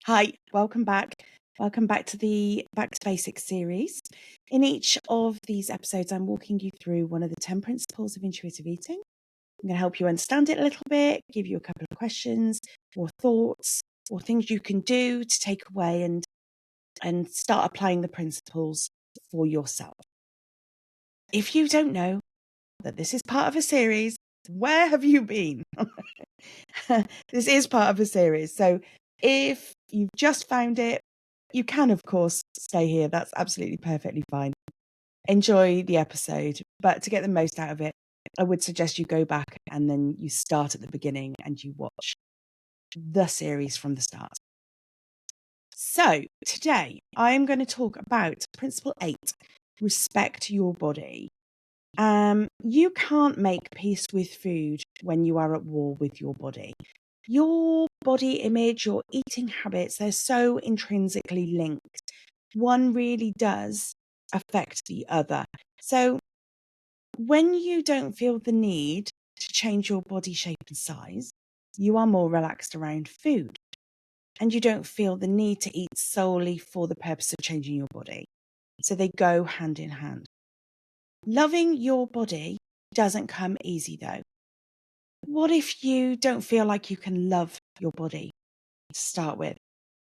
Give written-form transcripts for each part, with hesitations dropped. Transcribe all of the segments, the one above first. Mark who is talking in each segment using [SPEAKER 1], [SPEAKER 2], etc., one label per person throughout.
[SPEAKER 1] Hi, welcome back. Welcome back to the Back to Basics series. In each of these episodes, I'm walking you through one of the 10 principles of intuitive eating. I'm going to help you understand it a little bit, give you a couple of questions or thoughts or things you can do to take away and start applying the principles for yourself. If you don't know that this is part of a series, where have you been? This is part of a series. So if you've just found it, you can, of course, stay here. That's absolutely perfectly fine. Enjoy the episode. But to get the most out of it, I would suggest you go back and then you start at the beginning and you watch the series from the start. So today I'm going to talk about Principle 8, respect your body. You can't make peace with food when you are at war with your body. Your body image, your eating habits, they're so intrinsically linked. One really does affect the other. So when you don't feel the need to change your body shape and size, you are more relaxed around food. And you don't feel the need to eat solely for the purpose of changing your body. So they go hand in hand. Loving your body doesn't come easy though. What if you don't feel like you can love your body to start with?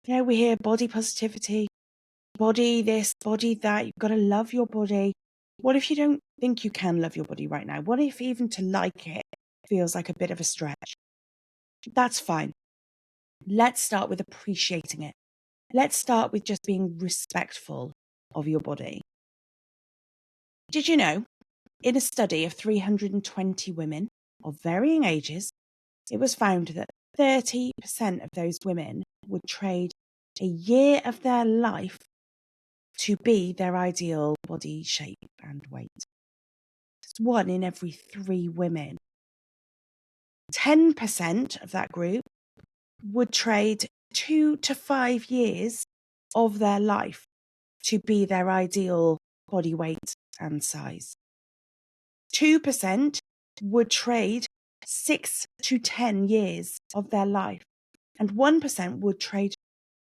[SPEAKER 1] You know, we hear body positivity, body this, body that. You've got to love your body. What if you don't think you can love your body right now? What if even to like it feels like a bit of a stretch? That's fine. Let's start with appreciating it. Let's start with just being respectful of your body. Did you know, in a study of 320 women of varying ages, it was found that 30% of those women would trade a year of their life to be their ideal body shape and weight. It's 1 in every 3 women. 10% of that group would trade 2 to 5 years of their life to be their ideal body weight and size. 2% would trade 6 to 10 years of their life, and 1% would trade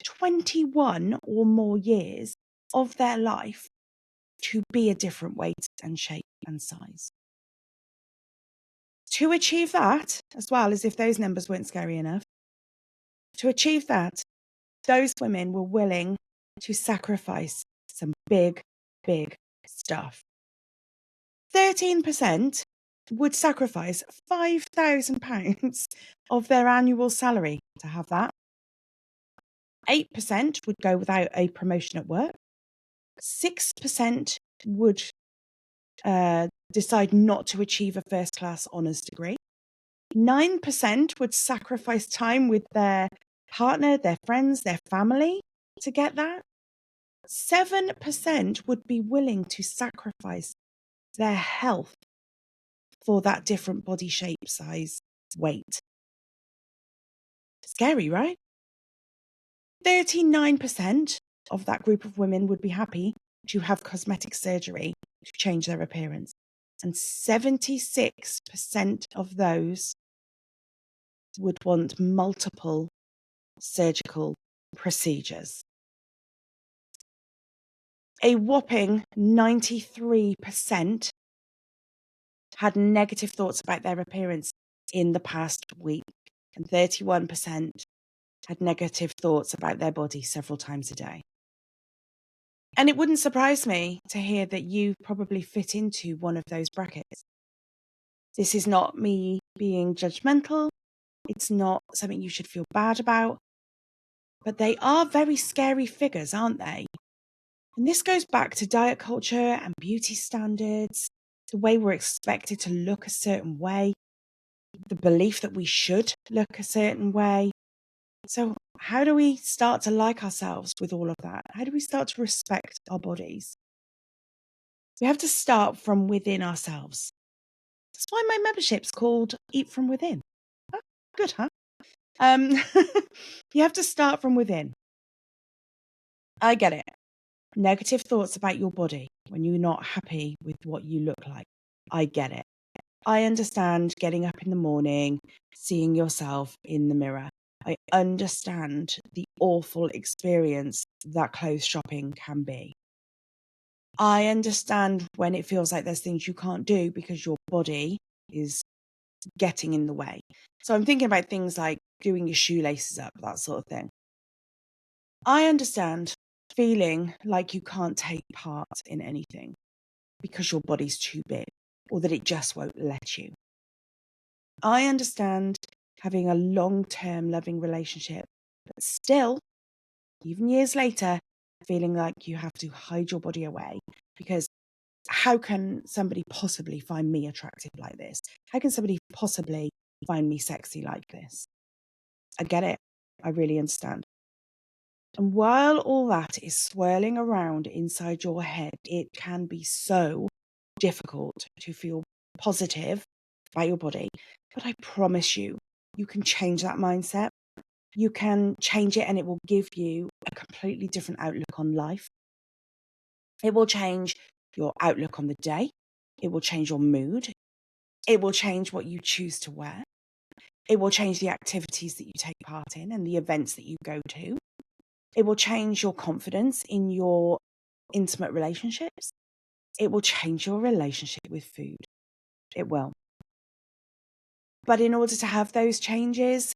[SPEAKER 1] 21 or more years of their life to be a different weight and shape and size. To achieve that, as well as if those numbers weren't scary enough, to achieve that, those women were willing to sacrifice some big, big stuff. 13% would sacrifice £5,000 of their annual salary to have that. 8% would go without a promotion at work. 6% would decide not to achieve a first-class honours degree. 9% would sacrifice time with their partner, their friends, their family to get that. 7% would be willing to sacrifice their health for that different body shape, size, weight. Scary, right? 39% of that group of women would be happy to have cosmetic surgery to change their appearance. And 76% of those would want multiple surgical procedures. A whopping 93% had negative thoughts about their appearance in the past week, and 31% had negative thoughts about their body several times a day. And it wouldn't surprise me to hear that you probably fit into one of those brackets. This is not me being judgmental. It's not something you should feel bad about. But they are very scary figures, aren't they? And this goes back to diet culture and beauty standards, the way we're expected to look a certain way, the belief that we should look a certain way. So how do we start to like ourselves with all of that? How do we start to respect our bodies? We have to start from within ourselves. That's why my membership's called Eat From Within. Oh, good, huh? You have to start from within. I get it. Negative thoughts about your body when you're not happy with what you look like. I get it. I understand getting up in the morning, seeing yourself in the mirror. I understand the awful experience that clothes shopping can be. I understand when it feels like there's things you can't do because your body is getting in the way. So I'm thinking about things like doing your shoelaces up, that sort of thing. I understand feeling like you can't take part in anything because your body's too big or that it just won't let you. I understand having a long-term loving relationship, but still, even years later, feeling like you have to hide your body away because how can somebody possibly find me attractive like this? How can somebody possibly find me sexy like this? I get it. I really understand. And while all that is swirling around inside your head, it can be so difficult to feel positive about your body. But I promise you, you can change that mindset. You can change it and it will give you a completely different outlook on life. It will change your outlook on the day. It will change your mood. It will change what you choose to wear. It will change the activities that you take part in and the events that you go to. It will change your confidence in your intimate relationships. It will change your relationship with food. It will. But in order to have those changes,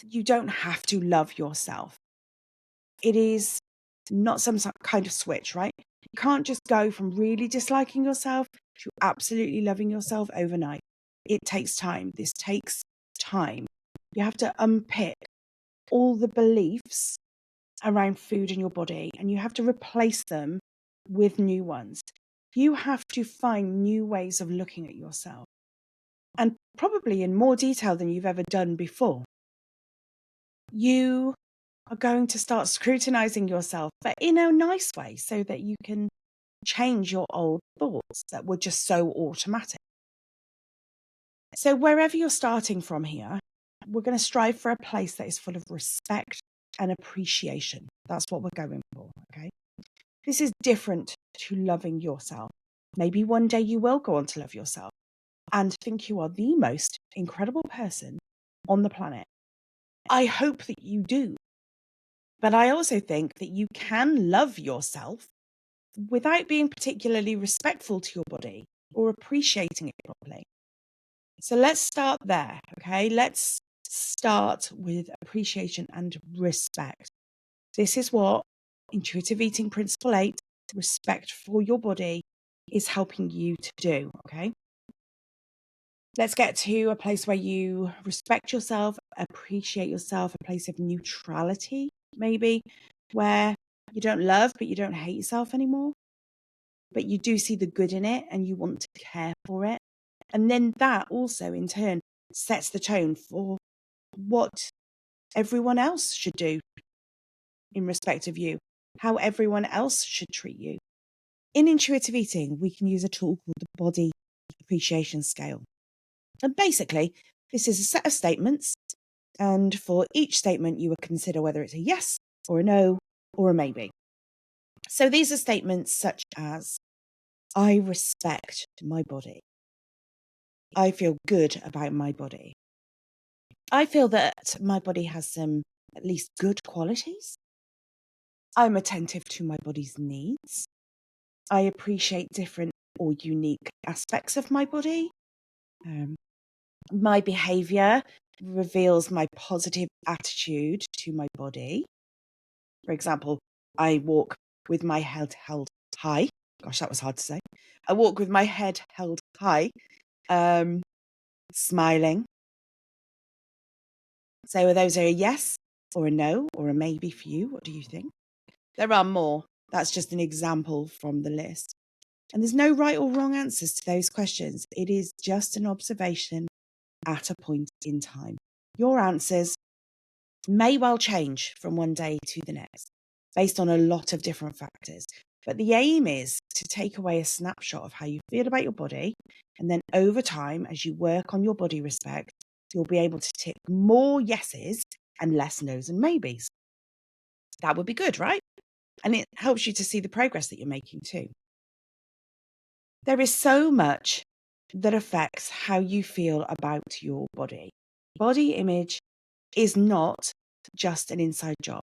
[SPEAKER 1] you don't have to love yourself. It is not some kind of switch, right? You can't just go from really disliking yourself to absolutely loving yourself overnight. It takes time. This takes time. You have to unpick all the beliefs around food in your body and you have to replace them with new ones. You have to find new ways of looking at yourself and probably in more detail than you've ever done before. You are going to start scrutinizing yourself, but in a nice way so that you can change your old thoughts that were just so automatic. So wherever you're starting from here, we're going to strive for a place that is full of respect and appreciation. That's what we're going for, okay? This is different to loving yourself. Maybe one day you will go on to love yourself and think you are the most incredible person on the planet. I hope that you do. But I also think that you can love yourself without being particularly respectful to your body or appreciating it properly. So let's start there, okay? Let's start with appreciation and respect. This is what Intuitive Eating Principle 8, respect for your body, is helping you to do, okay? Let's get to a place where you respect yourself, appreciate yourself, a place of neutrality, maybe, where you don't love, but you don't hate yourself anymore. But you do see the good in it and you want to care for it. And then that also, in turn, sets the tone for what everyone else should do in respect of you, how everyone else should treat you. In intuitive eating, we can use a tool called the Body Appreciation Scale. And basically, this is a set of statements. And for each statement, you would consider whether it's a yes or a no or a maybe. So these are statements such as, I respect my body. I feel good about my body. I feel that my body has some at least good qualities. I'm attentive to my body's needs. I appreciate different or unique aspects of my body. My behavior reveals my positive attitude to my body. For example, I walk with my head held high. Gosh, that was hard to say. I walk with my head held high, smiling. So those are a yes or a no or a maybe for you. What do you think? There are more. That's just an example from the list. And there's no right or wrong answers to those questions. It is just an observation at a point in time. Your answers may well change from one day to the next based on a lot of different factors. But the aim is to take away a snapshot of how you feel about your body. And then over time, as you work on your body respect, you'll be able to tick more yeses and less nos and maybes. That would be good, right? And it helps you to see the progress that you're making too. There is so much that affects how you feel about your body. Body image is not just an inside job.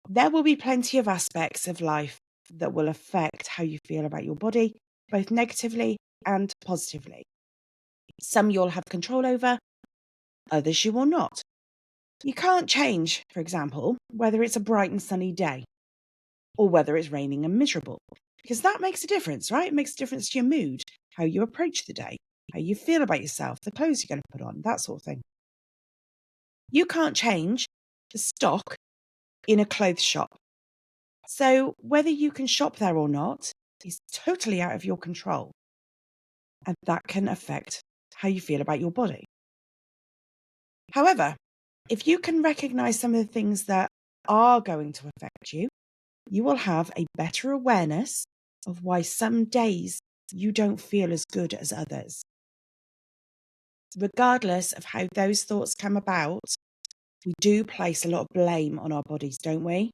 [SPEAKER 1] There will be plenty of aspects of life that will affect how you feel about your body, both negatively and positively. Some you'll have control over, others you will not. You can't change, for example, whether it's a bright and sunny day or whether it's raining and miserable, because that makes a difference, right? It makes a difference to your mood, how you approach the day, how you feel about yourself, the clothes you're going to put on, that sort of thing. You can't change the stock in a clothes shop. So whether you can shop there or not is totally out of your control. And that can affect how you feel about your body. However, if you can recognize some of the things that are going to affect you, you will have a better awareness of why some days you don't feel as good as others. Regardless of how those thoughts come about, we do place a lot of blame on our bodies, don't we?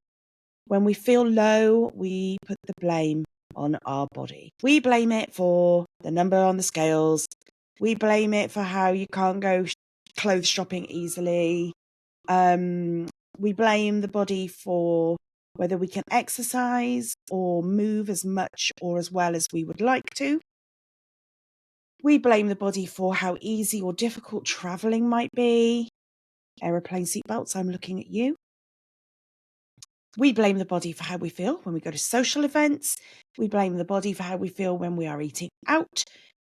[SPEAKER 1] When we feel low, we put the blame on our body. We blame it for the number on the scales. We blame it for how you can't go clothes shopping easily. We blame the body for whether we can exercise or move as much or as well as we would like to. We blame the body for how easy or difficult traveling might be. Aeroplane seatbelts, I'm looking at you. We blame the body for how we feel when we go to social events. We blame the body for how we feel when we are eating out.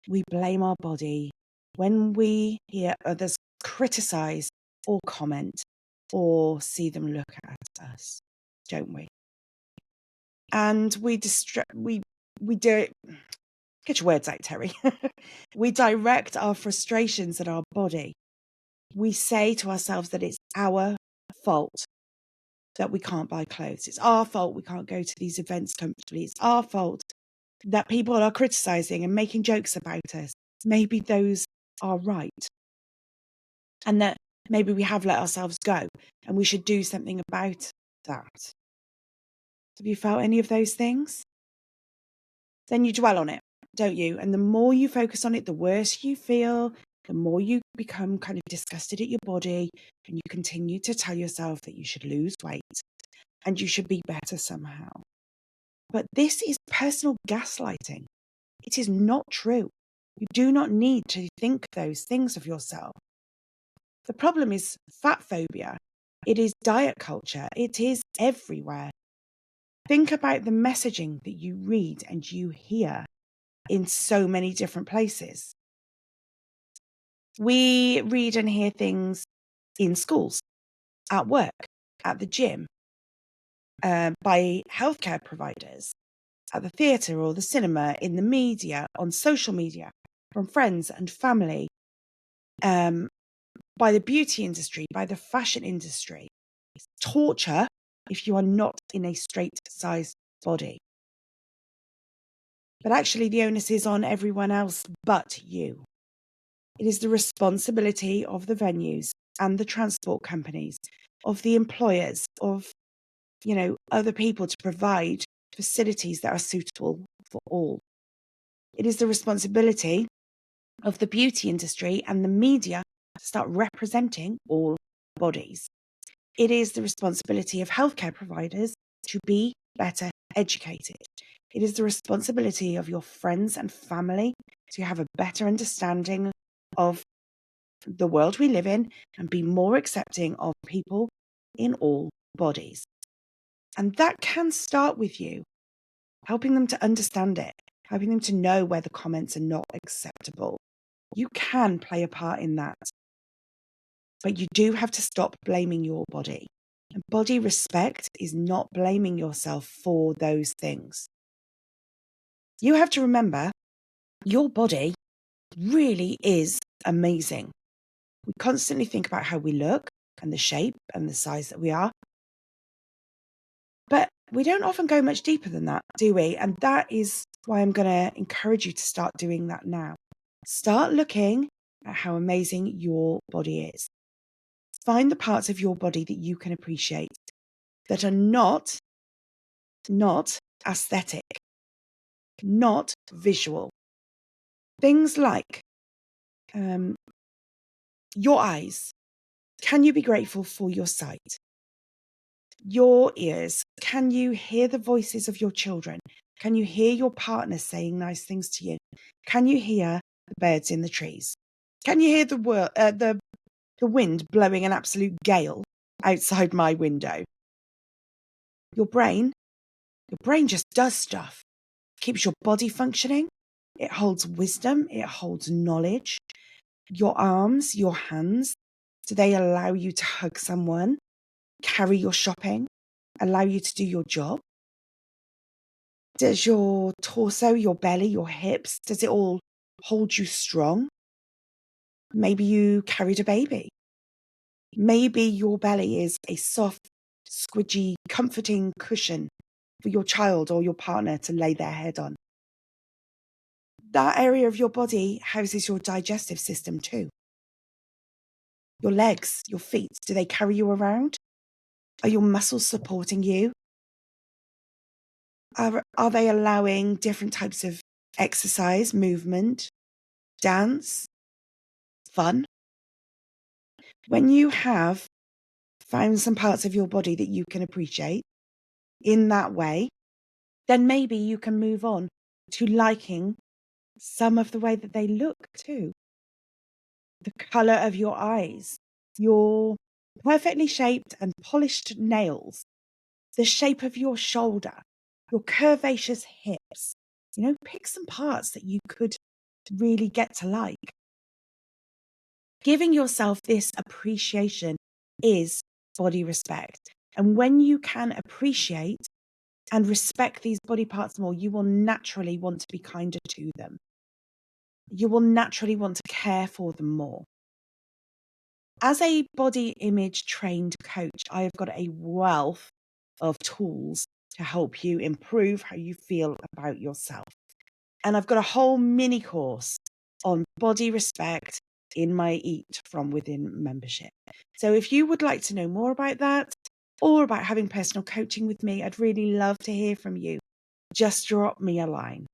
[SPEAKER 1] We blame our body when we hear others criticize or comment or see them look at us, don't we? And we do it. Get your words out, Terry. We direct our frustrations at our body. We say to ourselves that it's our fault that we can't buy clothes. It's our fault we can't go to these events comfortably. It's our fault that people are criticizing and making jokes about us. Maybe those are right. And that maybe we have let ourselves go and we should do something about that. Have you felt any of those things? Then you dwell on it, don't you? And the more you focus on it, the worse you feel, the more you become kind of disgusted at your body, and you continue to tell yourself that you should lose weight and you should be better somehow. But this is personal gaslighting. It is not true. You do not need to think those things of yourself. The problem is fat phobia. It is diet culture. It is everywhere. Think about the messaging that you read and you hear in so many different places. We read and hear things in schools, at work, at the gym, by healthcare providers, at the theatre or the cinema, in the media, on social media, from friends and family, by the beauty industry, by the fashion industry. It's torture if you are not in a straight size body. But actually, the onus is on everyone else but you. It is the responsibility of the venues and the transport companies, of the employers, of other people to provide facilities that are suitable for all. It is the responsibility of the beauty industry and the media to start representing all bodies. It is the responsibility of healthcare providers to be better educated. It is the responsibility of your friends and family to have a better understanding of the world we live in and be more accepting of people in all bodies. And that can start with you, helping them to understand it, helping them to know where the comments are not acceptable. You can play a part in that. But you do have to stop blaming your body. And body respect is not blaming yourself for those things. You have to remember, your body really is amazing. We constantly think about how we look and the shape and the size that we are. But we don't often go much deeper than that, do we? And that is why I'm going to encourage you to start doing that now. Start looking at how amazing your body is. Find the parts of your body that you can appreciate, that are not aesthetic, not visual. Things like your eyes. Can you be grateful for your sight? Your ears. Can you hear the voices of your children? Can you hear your partner saying nice things to you? Can you hear the birds in the trees? Can you hear the wind blowing an absolute gale outside my window? Your brain just does stuff. Keeps your body functioning. It holds wisdom. It holds knowledge. Your arms, your hands, do they allow you to hug someone, carry your shopping, allow you to do your job? Does your torso, your belly, your hips, does it all hold you strong? Maybe you carried a baby. Maybe your belly is a soft, squidgy, comforting cushion for your child or your partner to lay their head on. That area of your body houses your digestive system too. Your legs, your feet, do they carry you around? Are your muscles supporting you? Are they allowing different types of exercise, movement, dance, fun? When you have found some parts of your body that you can appreciate in that way, then maybe you can move on to liking some of the way that they look too. The colour of your eyes, your perfectly shaped and polished nails, the shape of your shoulder, your curvaceous hips. Pick some parts that you could really get to like. Giving yourself this appreciation is body respect. And when you can appreciate and respect these body parts more, you will naturally want to be kinder to them. You will naturally want to care for them more. As a body image trained coach, I have got a wealth of tools to help you improve how you feel about yourself. And I've got a whole mini course on body respect in my Eat From Within membership. So if you would like to know more about that or about having personal coaching with me, I'd really love to hear from you. Just drop me a line.